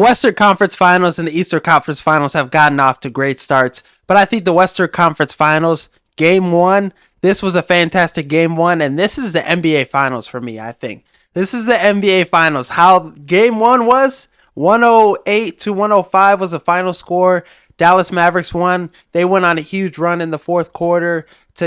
Western Conference Finals and the Eastern Conference Finals have gotten off to great starts, but I think the Western Conference Finals, Game 1, this was a fantastic Game 1, and this is the NBA Finals for me, I think. This is the NBA Finals. How Game 1 was, 108 to 105 was the final score. Dallas Mavericks won. They went on a huge run in the fourth quarter to,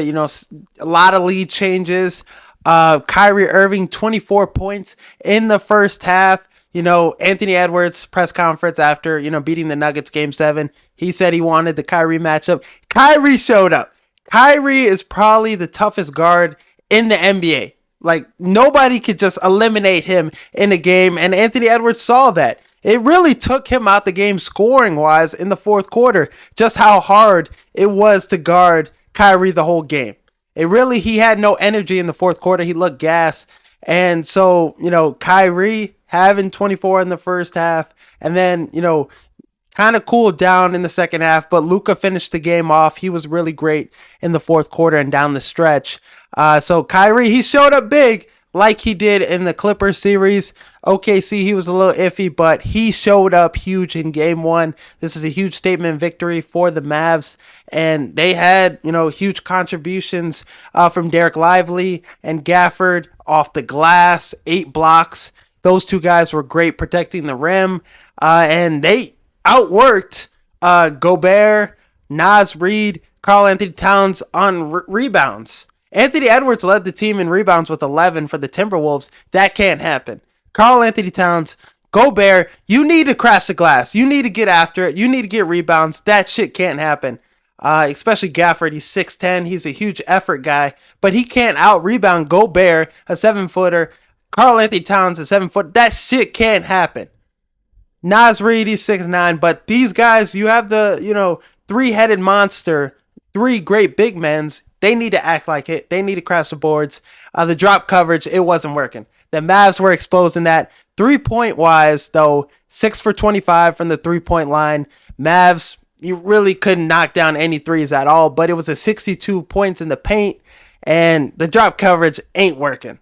a lot of lead changes. Kyrie Irving, 24 points in the first half. Anthony Edwards press conference after, beating the Nuggets Game 7. He said he wanted the Kyrie matchup. Kyrie showed up. Kyrie is probably the toughest guard in the NBA. Like, nobody could just eliminate him in a game, and Anthony Edwards saw that. It really took him out the game scoring-wise in the fourth quarter, just how hard it was to guard Kyrie the whole game. He had no energy in the fourth quarter. He looked gassed. And so, Kyrie having 24 in the first half, and then, kind of cooled down in the second half, but Luka finished the game off. He was really great in the fourth quarter and down the stretch. So Kyrie, he showed up big like he did in the Clippers series. OKC, he was a little iffy, but he showed up huge in Game 1. This is a huge statement victory for the Mavs, and they had, huge contributions from Derek Lively and Gafford off the glass, 8 blocks. Those two guys were great protecting the rim, and they outworked Gobert, Naz Reid, Karl Anthony Towns on rebounds. Anthony Edwards led the team in rebounds with 11 for the Timberwolves. That can't happen. Karl Anthony Towns, Gobert, you need to crash the glass. You need to get after it. You need to get rebounds. That shit can't happen. Especially Gafford, he's 6'10". He's a huge effort guy, but he can't out-rebound Gobert, a 7-footer. Karl Anthony Towns, a 7-foot. That shit can't happen. Naz Reid, he's 6'9", but these guys, you have the, three-headed monster, 3 great big men. They need to act like it. They need to crash the boards. The drop coverage, it wasn't working. The Mavs were exposing that. 3-point wise, though, 6 for 25 from the 3-point line. Mavs, you really couldn't knock down any threes at all, but it was a 62 points in the paint, and the drop coverage ain't working.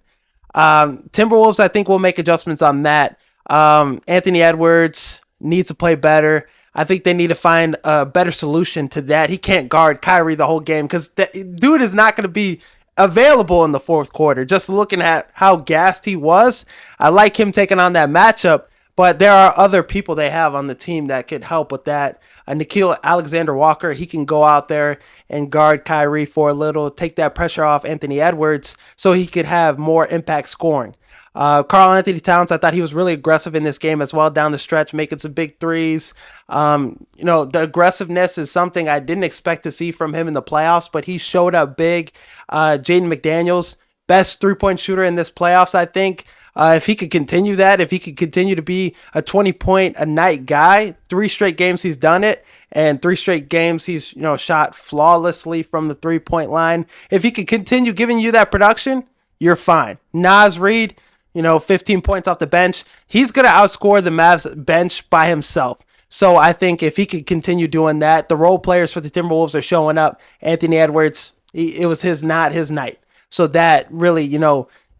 Timberwolves, I think, will make adjustments on that. Anthony Edwards needs to play better. I think they need to find a better solution to that. He can't guard Kyrie the whole game because dude is not going to be available in the fourth quarter. Just looking at how gassed he was, I like him taking on that matchup, but there are other people they have on the team that could help with that. Nickeil Alexander-Walker, he can go out there and guard Kyrie for a little, take that pressure off Anthony Edwards so he could have more impact scoring. Karl Anthony Towns, I thought he was really aggressive in this game as well down the stretch, making some big threes. The aggressiveness is something I didn't expect to see from him in the playoffs, but he showed up big. Jaden McDaniels, best 3-point shooter in this playoffs, I think. If he could continue that, if he could continue to be a 20-point-a-night guy, 3 straight games he's done it, and 3 straight games he's shot flawlessly from the 3-point line. If he could continue giving you that production, you're fine. Naz Reid, 15 points off the bench. He's going to outscore the Mavs bench by himself. So I think if he could continue doing that, the role players for the Timberwolves are showing up. Anthony Edwards, it was not his night. So that really,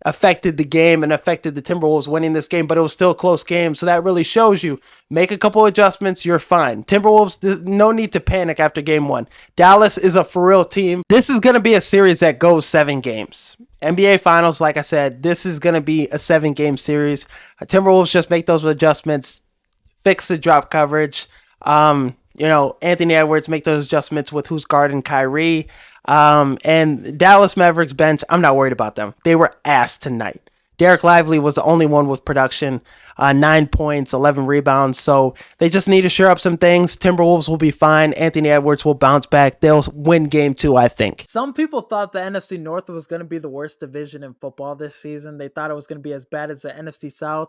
affected the game and affected the Timberwolves winning this game, but it was still a close game. So that really shows you, make a couple adjustments, you're fine. Timberwolves, there's no need to panic after Game 1. Dallas is a for real team. This is going to be a series that goes 7 games. NBA Finals, like I said, this is going to be a 7-game series. Timberwolves just make those adjustments, fix the drop coverage. Anthony Edwards make those adjustments with who's guarding Kyrie. And Dallas Mavericks bench, I'm not worried about them. They were ass tonight. Derek Lively was the only one with production, 9 points, 11 rebounds. So they just need to shore up some things. Timberwolves will be fine. Anthony Edwards will bounce back. They'll win Game 2, I think. Some people thought the NFC North was going to be the worst division in football this season. They thought it was going to be as bad as the NFC South.